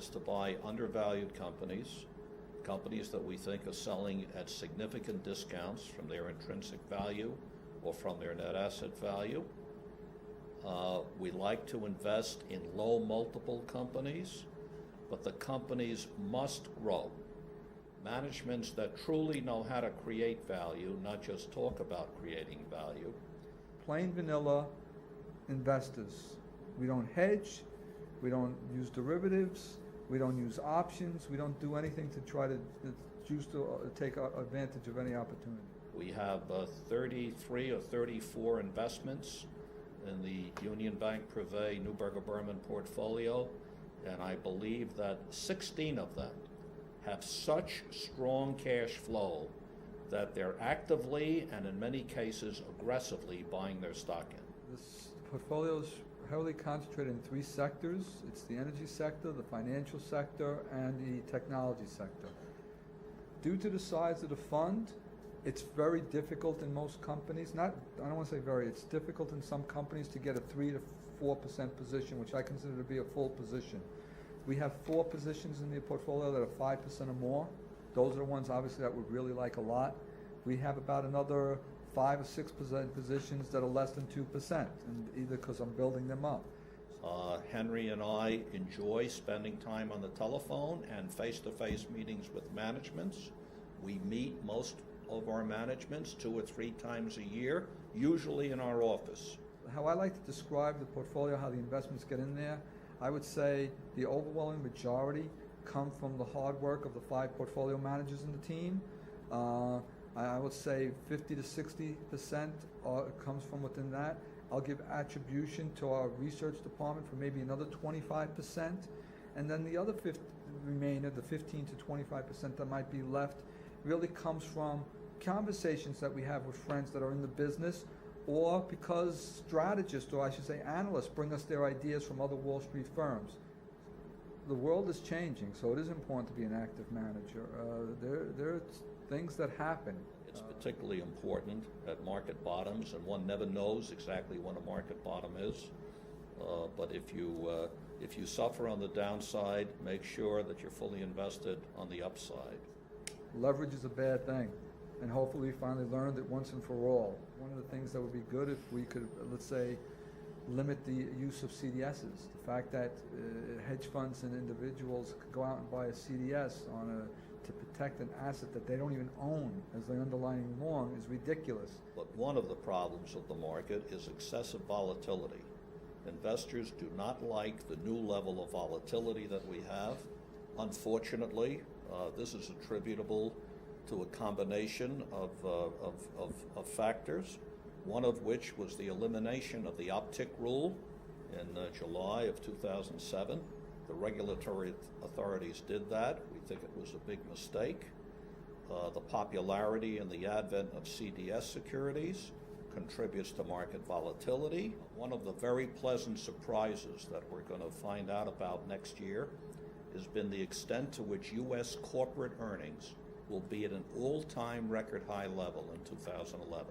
is to buy undervalued companies, companies that we think are selling at significant discounts from their intrinsic value or from their net asset value. We like to invest in low multiple companies, but the companies must grow. Managements that truly know how to create value, not just talk about creating value. Plain vanilla investors. We don't hedge, we don't use derivatives, we don't use options, we don't do anything to try to take advantage of any opportunity. We have 33 or 34 investments in the Union Bank Privé Neuberger Berman portfolio, and I believe that 16 of them have such strong cash flow that they're actively and in many cases aggressively buying their stock in. This portfolio is heavily concentrated in three sectors. It's the energy sector, the financial sector, and the technology sector. Due to the size of the fund, it's very difficult in most companies, I don't want to say very, it's difficult in some companies to get a 3 to 4% position, which I consider to be a full position. We have 4 positions in the portfolio that are 5% or more. Those are the ones obviously that we really like a lot. We have about another 5 or 6% positions that are less than 2%, and either because I'm building them up. Henry and I enjoy spending time on the telephone and face-to-face meetings with managements. We meet most of our managements 2 or 3 times a year, usually in our office. How I like to describe the portfolio, how the investments get in there, I would say the overwhelming majority come from the hard work of the 5 portfolio managers in the team. I would say 50 to 60% comes from within that. I'll give attribution to our research department for maybe another 25%. And then the other remainder, the 15 to 25% that might be left, really comes from conversations that we have with friends that are in the business, or because strategists, or I should say analysts, bring us their ideas from other Wall Street firms. The world is changing, so it is important to be an active manager. There are things that happen. It's particularly important at market bottoms, and one never knows exactly when a market bottom is. But if you suffer on the downside, make sure that you're fully invested on the upside. Leverage is a bad thing, and hopefully we finally learned it once and for all. One of the things that would be good if we could, let's say, limit the use of CDSs. The fact that hedge funds and individuals could go out and buy a CDS to protect an asset that they don't even own as the underlying long is ridiculous. But one of the problems of the market is excessive volatility. Investors do not like the new level of volatility that we have. Unfortunately, this is attributable to a combination of factors, one of which was the elimination of the uptick rule in July of 2007. The regulatory authorities did that. We think it was a big mistake. The popularity and the advent of CDS securities contributes to market volatility. One of the very pleasant surprises that we're going to find out about next year has been the extent to which U.S. corporate earnings will be at an all-time record high level in 2011.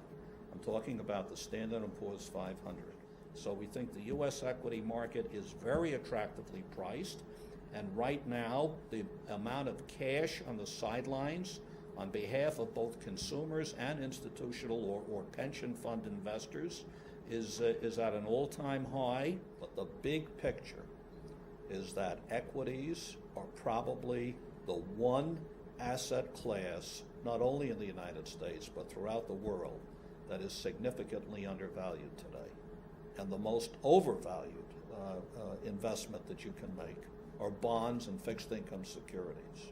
I'm talking about the Standard & Poor's 500. So we think the U.S. equity market is very attractively priced, and right now the amount of cash on the sidelines on behalf of both consumers and institutional or pension fund investors is at an all-time high. But the big picture is that equities are probably the one asset class, not only in the United States, but throughout the world, that is significantly undervalued today. And the most overvalued investment that you can make are bonds and fixed income securities.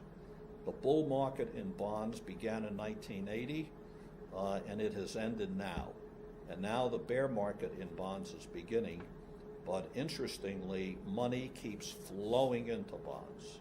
The bull market in bonds began in 1980, and it has ended now. And now the bear market in bonds is beginning, but interestingly, money keeps flowing into bonds.